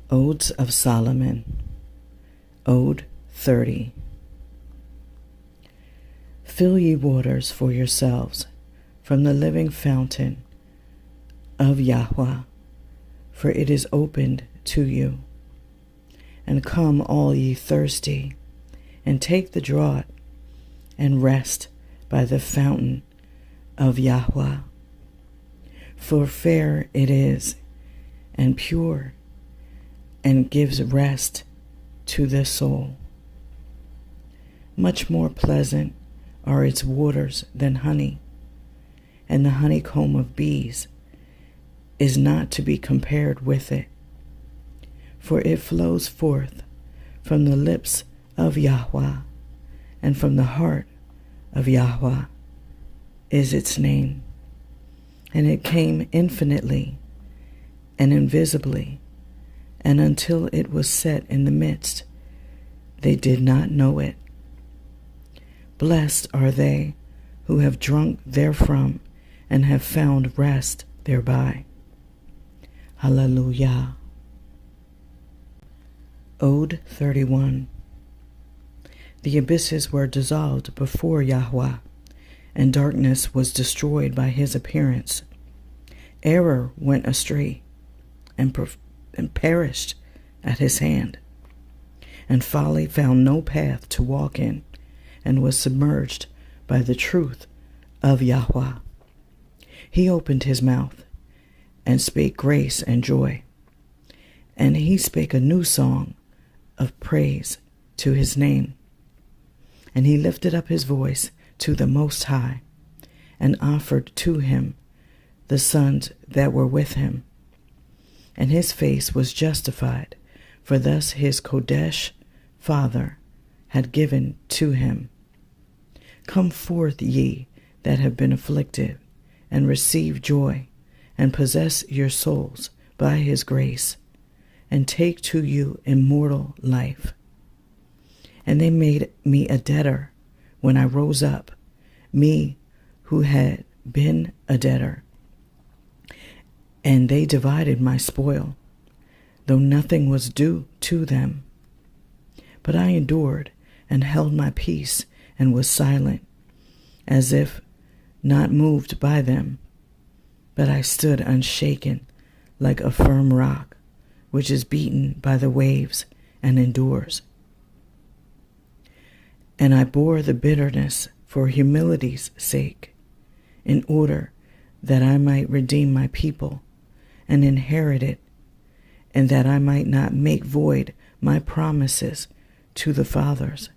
Odes of Solomon, Ode 30. Fill ye waters for yourselves from the living fountain of Yahweh, for it is opened to you. And come all ye thirsty, and take the draught, and rest by the fountain of Yahweh. For fair it is, and pure, and gives rest to the soul. Much more pleasant are its waters than honey, and the honeycomb of bees is not to be compared with it. For it flows forth from the lips of Yahweh, and from the heart of Yahweh is its name. And it came infinitely and invisibly, and until it was set in the midst, they did not know it. Blessed are they who have drunk therefrom and have found rest thereby. Hallelujah. Ode 31. The abysses were dissolved before Yahweh, and darkness was destroyed by his appearance. Error went astray and perished at his hand, and folly found no path to walk in, and was submerged by the truth of Yahweh. He opened his mouth and spake grace and joy, and he spake a new song of praise to his name. And he lifted up his voice to the Most High, and offered to him the sons that were with him. And his face was justified, for thus his Kodesh Father had given to him. Come forth, ye that have been afflicted, and receive joy, and possess your souls by his grace, and take to you immortal life. And they made me a debtor when I rose up, me who had been a debtor. And they divided my spoil, though nothing was due to them. But I endured and held my peace and was silent, as if not moved by them. But I stood unshaken like a firm rock, which is beaten by the waves and endures. And I bore the bitterness for humility's sake, in order that I might redeem my people and inherit it, and that I might not make void my promises to the fathers,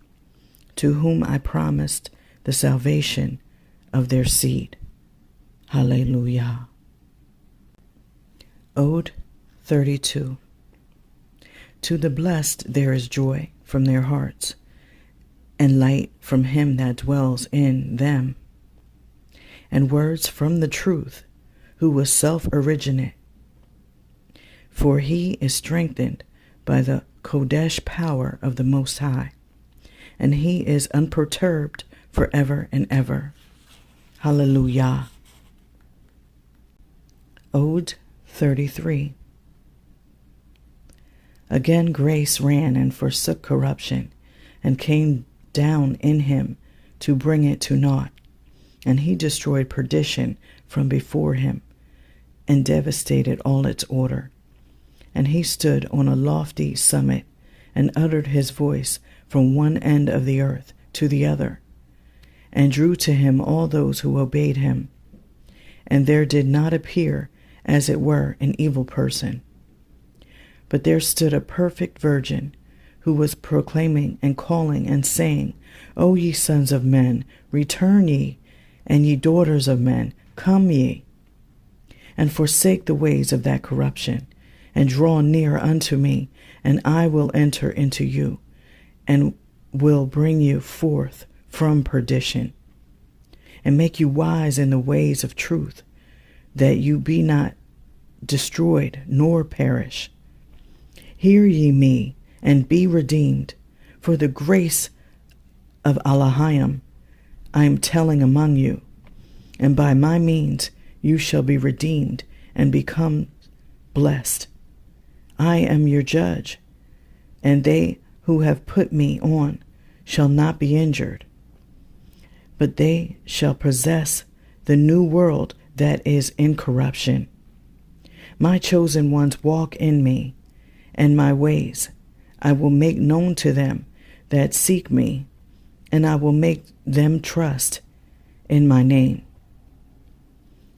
to whom I promised the salvation of their seed. Hallelujah. Ode 32. To the blessed there is joy from their hearts, and light from him that dwells in them, and words from the truth, who was self-originate. For he is strengthened by the Kodesh power of the Most High, and he is unperturbed forever and ever. Hallelujah. Ode 33. Again grace ran and forsook corruption, and came down in him to bring it to naught. And he destroyed perdition from before him, and devastated all its order. And he stood on a lofty summit, and uttered his voice from one end of the earth to the other, and drew to him all those who obeyed him. And there did not appear, as it were, an evil person. But there stood a perfect virgin, who was proclaiming and calling and saying, O ye sons of men, return ye, and ye daughters of men, come ye, and forsake the ways of that corruption, and draw near unto me, and I will enter into you, and will bring you forth from perdition, and make you wise in the ways of truth, that you be not destroyed nor perish. Hear ye me, and be redeemed, for the grace of Elohim I am telling among you, and by my means you shall be redeemed and become blessed. I am your judge, and they who have put me on shall not be injured, but they shall possess the new world that is incorruption. My chosen ones walk in me, and my ways I will make known to them that seek me, and I will make them trust in my name.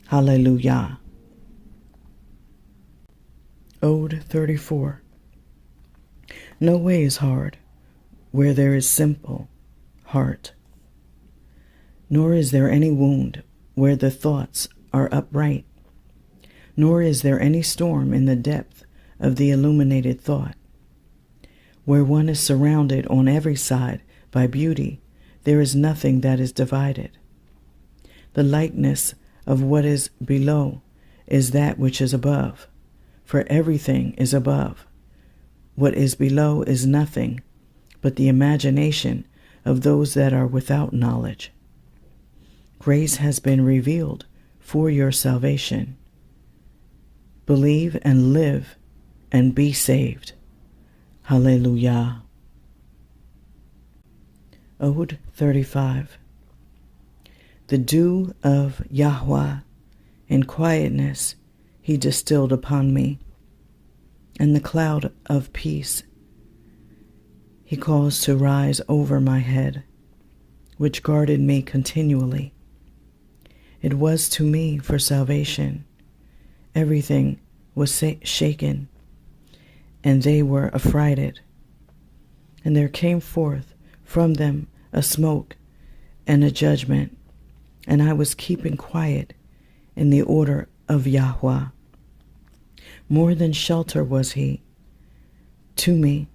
Hallelujah. Ode 34. No way is hard where there is simple heart, nor is there any wound where the thoughts are upright, nor is there any storm in the depth of the illuminated thought. Where one is surrounded on every side by beauty, there is nothing that is divided. The likeness of what is below is that which is above, for everything is above. What is below is nothing but the imagination of those that are without knowledge. Grace has been revealed for your salvation. Believe and live and be saved. Hallelujah. Ode 35. The dew of Yahweh in quietness he distilled upon me, and the cloud of peace he caused to rise over my head, which guarded me continually. It was to me for salvation. Everything was shaken, and they were affrighted. And there came forth from them a smoke and a judgment, and I was keeping quiet in the order of Yahweh. More than shelter was he to me,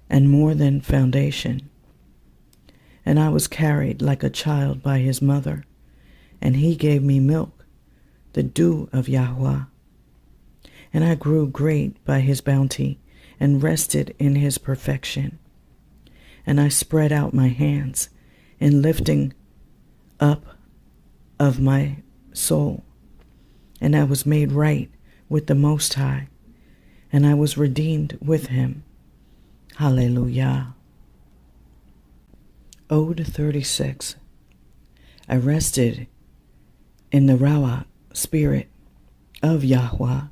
and more than foundation. And I was carried like a child by his mother, and he gave me milk, the dew of Yahweh. And I grew great by his bounty, and rested in his perfection. And I spread out my hands in lifting up of my soul, and I was made right with the Most High, and I was redeemed with him. Hallelujah. Ode 36. I rested in the Ruach spirit of Yahweh,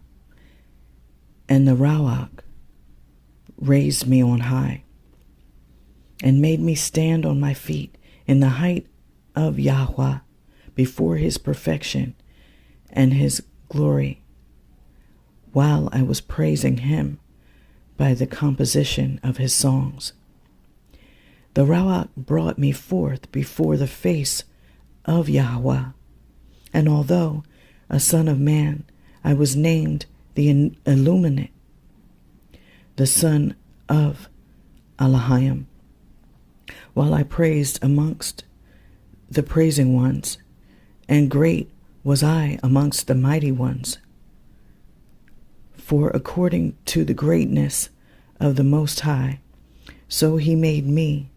and the Ruach raised me on high, and made me stand on my feet in the height of Yahweh, before his perfection and his glory, while I was praising him by the composition of his songs. The Ruach brought me forth before the face of Yahweh, and although a son of man, I was named the Illuminate, the son of Elohim, while I praised amongst the praising ones, and great was I amongst the mighty ones. For according to the greatness of the Most High, so he made me,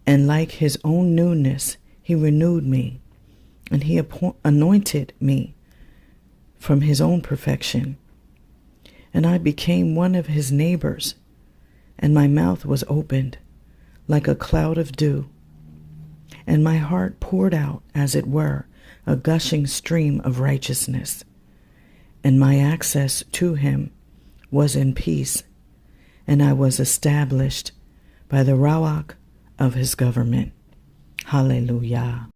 and like his own newness he renewed me, and he anointed me from his own perfection. And I became one of his neighbors, and my mouth was opened like a cloud of dew, and my heart poured out, as it were, a gushing stream of righteousness, and my access to him was in peace, and I was established by the Ruach of his government. Hallelujah.